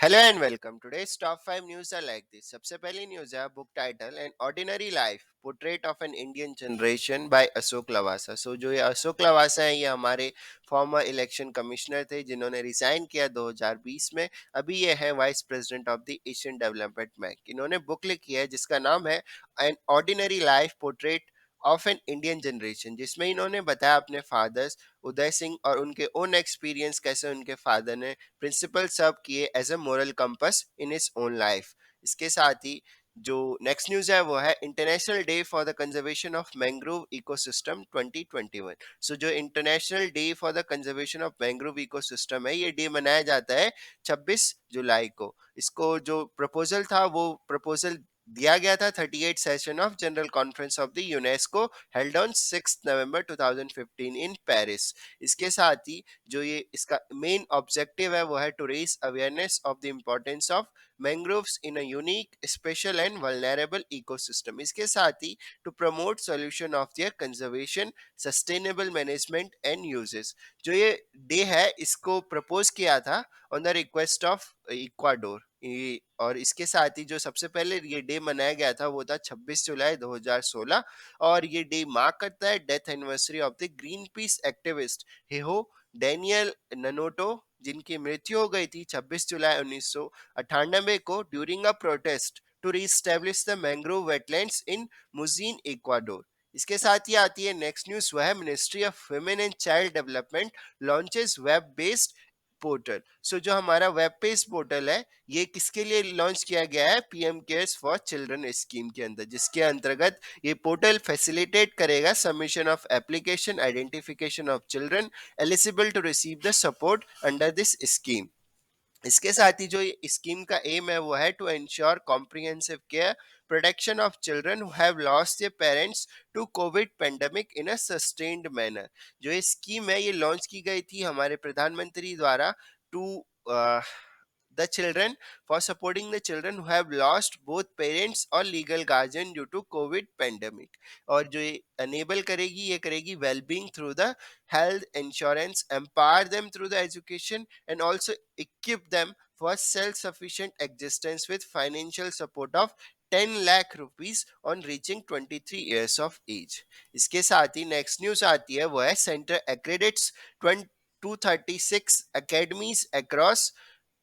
Hello and welcome. Today's top 5 news are like this. सबसे पहली news है book title an ordinary life portrait of an Indian generation by Ashok Lavasa. So जो ये अशोक लवासा है ये हमारे फॉर्मर इलेक्शन कमिश्नर थे जिन्होंने रिजाइन किया 2020 में। अभी ये है vice president of the Asian development bank. इन्होंने बुक लिखी है जिसका नाम है N ordinary life portrait of an Indian generation, जिसमें इन्होंने बताया अपने फादर्स उदय सिंह और उनके ओन एक्सपीरियंस कैसे उनके फादर ने प्रिंसिपल सर्व किए as a moral compass in his own life. इसके साथ ही जो नेक्स्ट न्यूज है वो है international day for the conservation of mangrove ecosystem 2021। So जो international day for the conservation of mangrove ecosystem है ये डे मनाया जाता है 26 जुलाई को। इसको जो प्रपोजल था वो प्रपोजल दिया गया था 38 session of general conference of the UNESCO held on 6 November 2015 in Paris. इसके साथ ही जो ये इसका मेन ऑब्जेक्टिव है वो है to raise awareness of the importance of mangroves in a unique special and vulnerable ecosystem. इसके साथ ही to promote solution of their conservation sustainable management and uses. जो ये डे है इसको प्रपोज किया था on the request of Ecuador. और इसके साथ ही जो सबसे पहले ये डे मनाया गया था वो था 26 जुलाई 2016। और ये डे मार्क करता है death anniversary of the green peace activist Hayhow Daniel Nanoto, जिनकी मृत्यु हो गई थी 26 जुलाई 1998 को during a protest to reestablish the mangrove wetlands in Muisne Ecuador. इसके साथ ही आती है नेक्स्ट न्यूज, वह है ministry of women and child development launches web based portal. So जो हमारा वेब पेज पोर्टल है ये किसके लिए लॉन्च किया गया है, PM CARES for children scheme के अंदर, जिसके अंतर्गत ये पोर्टल फैसिलिटेट करेगा submission of application identification of children eligible to receive the support under this scheme. इसके साथ ही जो ये स्कीम का एम है वो है to ensure comprehensive care protection of children who have lost their parents to COVID pandemic in a sustained manner. जो ये स्कीम है ये लॉन्च की गई थी हमारे प्रधानमंत्री द्वारा to the children for supporting the children who have lost both parents or legal guardian due to covid pandemic। और जो ये enable करेगी ये करेगी well-being through the health insurance, empower them through the education and also equip them for self-sufficient existence with financial support of 10 lakh rupees on reaching 23 years of age। इसके साथ ही next news आती है वो है centre accredits 236 academies across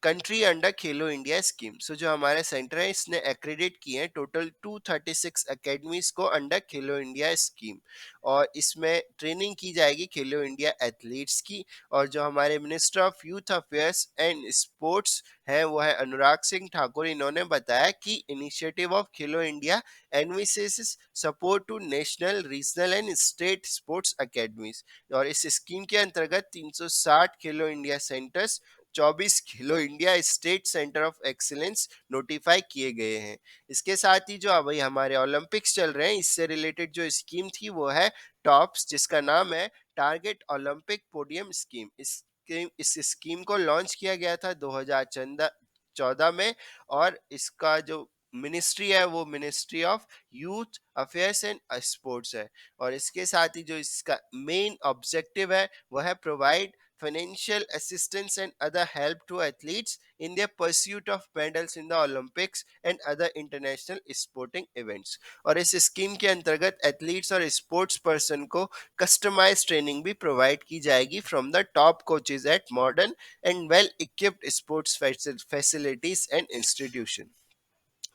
country under खेलो India scheme. सो जो हमारे centre है इसने एक्रेडिट किए हैं टोटल 236 एकेडमीज को अंडर खेलो इंडिया स्कीम। और इसमें ट्रेनिंग की जाएगी खेलो इंडिया एथलीट्स की। और जो हमारे minister of youth affairs and sports हैं वो है अनुराग सिंह ठाकुर। इन्होंने बताया कि initiative of Khelo India envisages support to national regional and state sports academies. और इस स्कीम के अंतर्गत 360 खेलो India centres 24 Khelo India state centre of excellence notify किए गए हैं। इसके साथ ही जो अभी हमारे ओलंपिक्स चल रहे हैं इससे रिलेटेड जो स्कीम थी वो है टॉप्स, जिसका नाम है टारगेट ओलंपिक पोडियम स्कीम। इस स्कीम को लॉन्च किया गया था 2014 में। और इसका जो मिनिस्ट्री है वो ministry of youth affairs and sports है। और इसके साथ ही जो इसका मेन ऑब्जेक्टिव है वह है provide financial assistance and other help to athletes in their pursuit of medals in the Olympics and other international sporting events। और इस स्कीम के अंतर्गत एथलीट्स और स्पोर्ट्स पर्सन को कस्टमाइज ट्रेनिंग भी प्रोवाइड की जाएगी from the top coaches at modern and well equipped sports facilities and institution.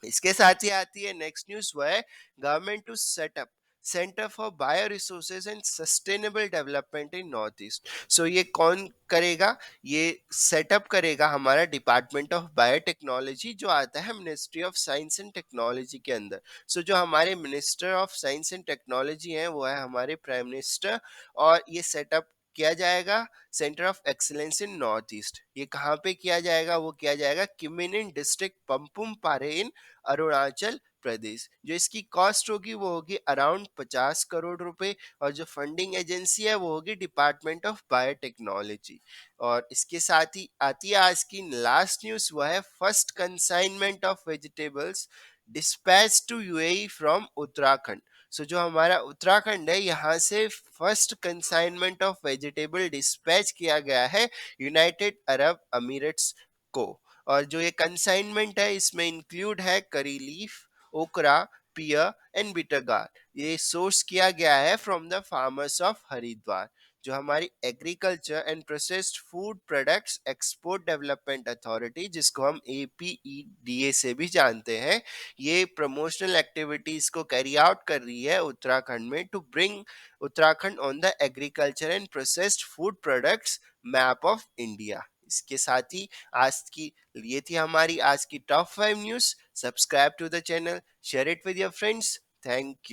इसके साथ ही आती है नेक्स्ट न्यूज, वो है government to set up centre for bio resources and sustainable development in north east. So ये कौन करेगा, ये सेटअप करेगा हमारा डिपार्टमेंट ऑफ बायोटेक्नोलॉजी जो आता है ministry of science and technology के अंदर। सो जो हमारे minister of science and technology हैं वो है हमारे प्राइम मिनिस्टर। और ये सेटअप किया जाएगा centre of excellence in north east. ये कहाँ पे किया जाएगा, वो किया जाएगा किमिन डिस्ट्रिक्ट पंपुम पारे इन अरुणाचल प्रदेश। जो इसकी कॉस्ट होगी वो होगी अराउंड 50 करोड़ रुपए। और जो फंडिंग एजेंसी है वो होगी डिपार्टमेंट ऑफ बायोटेक्नोलॉजी। और इसके साथ ही आती है आज की लास्ट न्यूज, वह है first consignment of vegetables dispatch to UAE from Uttarakhand. So जो हमारा उत्तराखंड है यहाँ से first consignment of vegetable dispatch किया गया है यूनाइटेड अरब अमीरेट्स को। और जो ये कंसाइनमेंट है इसमें इंक्लूड है curry leaf, okra, pear and bitter gourd. ये सोर्स किया गया है from the farmers of Haridwar. जो हमारी agriculture and processed food products export development authority, जिसको हम APEDA से भी जानते हैं, ये प्रमोशनल एक्टिविटीज को कैरी आउट कर रही है उत्तराखंड में to bring Uttarakhand on the agriculture and processed food products map of India. इसके साथ ही आज की ये थी हमारी आज की top 5 news. Subscribe to the channel, share it with your friends. Thank you.